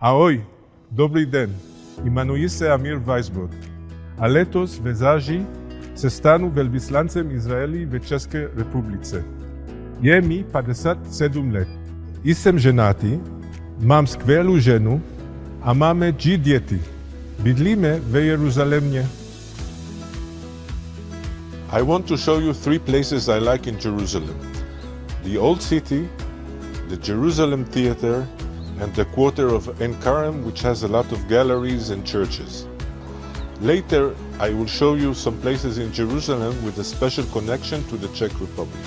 Ahoj, dobrý den, jmenuji se Amir Weissbrod a letos v září se stanu velvyslancem Izraeli v České republice. Je mi 57 let. Jsem ženatý, mám skvělou ženu a máme 3 děti. Bydlíme v Jeruzalémě. I want to show you 3 places I like in Jerusalem. The Old City, the Jerusalem Theater, and the quarter of En-Karem, which has a lot of galleries and churches. Later, I will show you some places in Jerusalem with a special connection to the Czech Republic.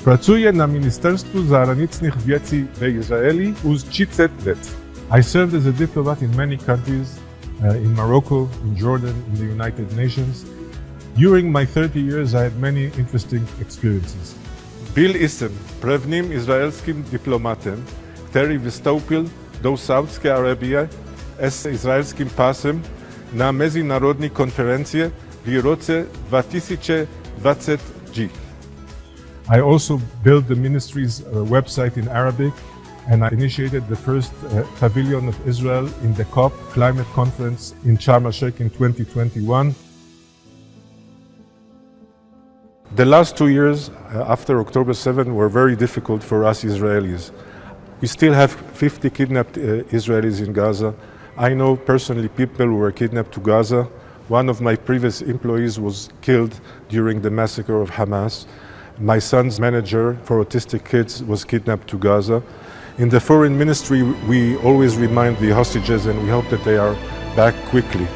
Pracuję na Ministerstvu zahraničních věcí v Izraeli už 30 let. I served as a diplomat in many countries, in Morocco, in Jordan, in the United Nations. During my 30 years, I had many interesting experiences. Byl jsem prvním izraelským diplomatem, který vystoupil do Saúdské Arábie s izraelským pásem na mezinárodní konferenci v roce 2023. I also built the ministry's website in Arabic, and I initiated the first pavilion of Israel in the COP climate conference in Sharm el-Sheikh in 2021. The last 2 years after October 7 were very difficult for us Israelis. We still have 50 kidnapped Israelis in Gaza. I know personally people who were kidnapped to Gaza. One of my previous employees was killed during the massacre of Hamas. My son's manager for autistic kids was kidnapped to Gaza. In the foreign ministry, we always remind the hostages and we hope that they are back quickly.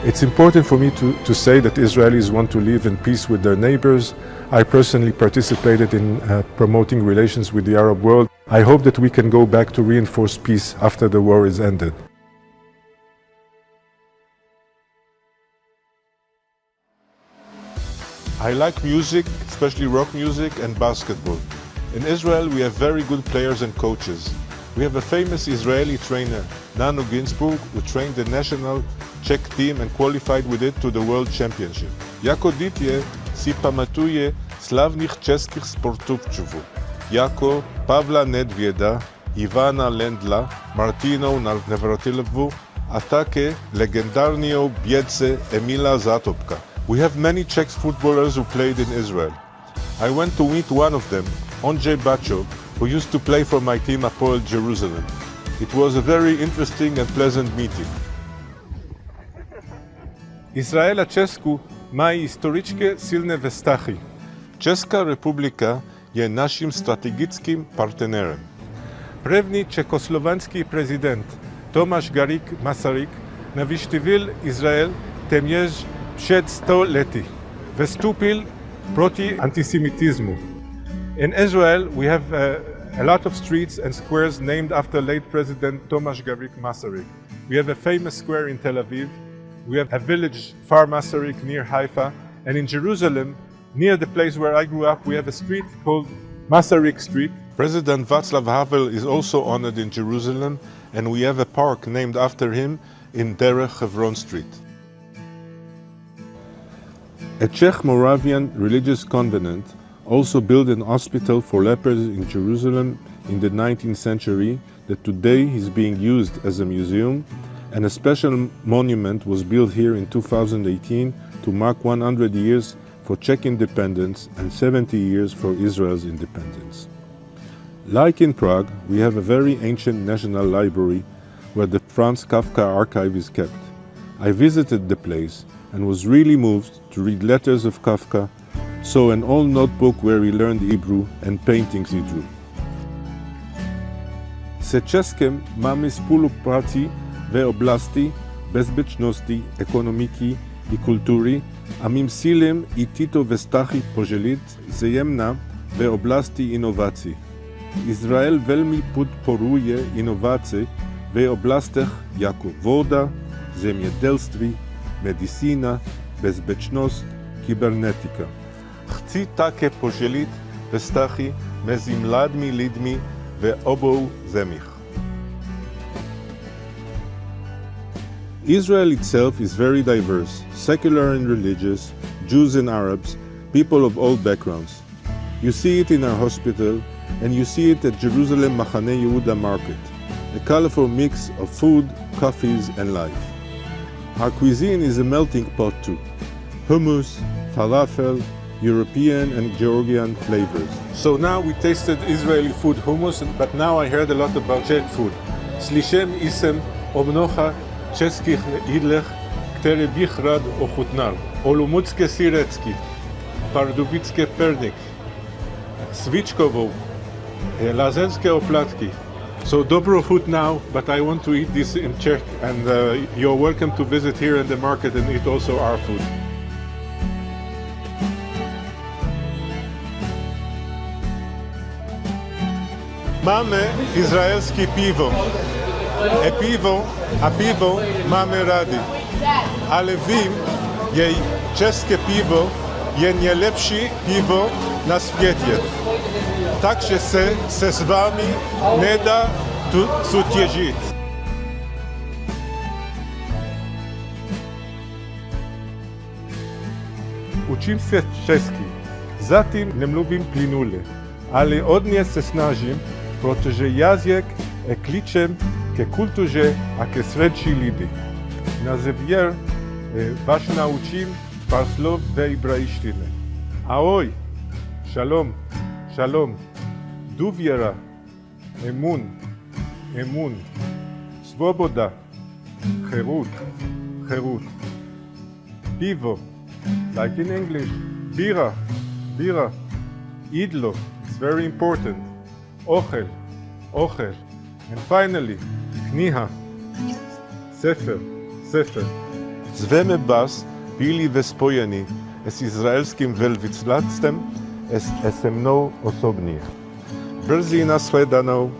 It's important for me to say that Israelis want to live in peace with their neighbors. I personally participated in promoting relations with the Arab world. I hope that we can go back to reinforce peace after the war is ended. I like music, especially rock music and basketball. In Israel, we have very good players and coaches. We have a famous Israeli trainer, Nano Ginsburg, who trained the national Czech team and qualified with it to the World Championship. Jako dítě si pamatuje slavných českých sportovců, jako Pavla Nedvěda, Ivana Lendla, Martinu Navrátilovu a také legendárního bědce Emila Zatopka. We have many Czech footballers who played in Israel. I went to meet one of them, Ondřej Bačo, who used to play for my team Hapoel Jerusalem. It was a very interesting and pleasant meeting. Izrael a Česku mají historické silné vztahy. Česká republika je naším strategickým partnerem. První československý prezident Tomáš Garrigue Masaryk navštívil Izrael téměř před 100 lety. Vystupil proti antisemitismu. In Israel, we have a lot of streets and squares named after late President Tomáš Garrigue Masaryk. We have a famous square in Tel Aviv. We have a village, Far Masaryk, near Haifa. And in Jerusalem, near the place where I grew up, we have a street called Masaryk Street. President Václav Havel is also honored in Jerusalem, and we have a park named after him in Derech Hebron Street. A Czech Moravian religious convent also built an hospital for lepers in Jerusalem in the 19th century that today is being used as a museum, and a special monument was built here in 2018 to mark 100 years for Czech independence and 70 years for Israel's independence. Like in Prague, we have a very ancient national library where the Franz Kafka archive is kept. I visited the place and was really moved to read letters of Kafka, saw an old notebook where he learned Hebrew and paintings he drew. Se Českem máme spolupráci ve oblasti bezpečnosti, ekonomiky i kultury a mým cílem i tyto vztahy poželit zejména ve oblasti inovací. Izrael velmi podporuje inovace ve oblastech jako voda, zemědělství, medicína, bezpečnost, kybernetika. Chci také poželit vztahy mezi mladými lidmi ve obou zemích. Israel itself is very diverse, secular and religious, Jews and Arabs, people of all backgrounds. You see it in our hospital, and you see it at Jerusalem Machane Yehuda market. a colorful mix of food, coffees and life. Our cuisine is a melting pot too. Hummus, falafel, European and Georgian flavors. So now we tasted Israeli food, hummus, but now I heard a lot about Czech food. Slyšem jsem o mnoha českých jídlech, které bych rád ochutnal. Olomoucké syrecky, pardubické perník, svíčkovou, lázeňské oplatky. So dobro food now, but I want to eat this in Czech, and you're welcome to visit here in the market and eat also our food. Mamy izraelskie piwo. Piwo mamy rady. Ale wiem, jej czeskie piwo jest najlepsze piwo na świecie. Także se z wami nie da tu zutierzyć. Uczym się czeski. Zatem nie lubię plynule, ale od niej się snažím, protože jazyk je klíčem ke kulturze a ke srdci lidí. Na závěr vás naučím pár slov ve hebrejštině. Ahoj, shalom, shalom, důvěra, emun, svoboda, cherut, pivo, like in English, bira, jídlo, it's very important. Ochel. And finally, kniha, sefer. Zwemy was byli we spojeni z izraelským velvyslancem, se mnou osobně. Brzy nashledanou.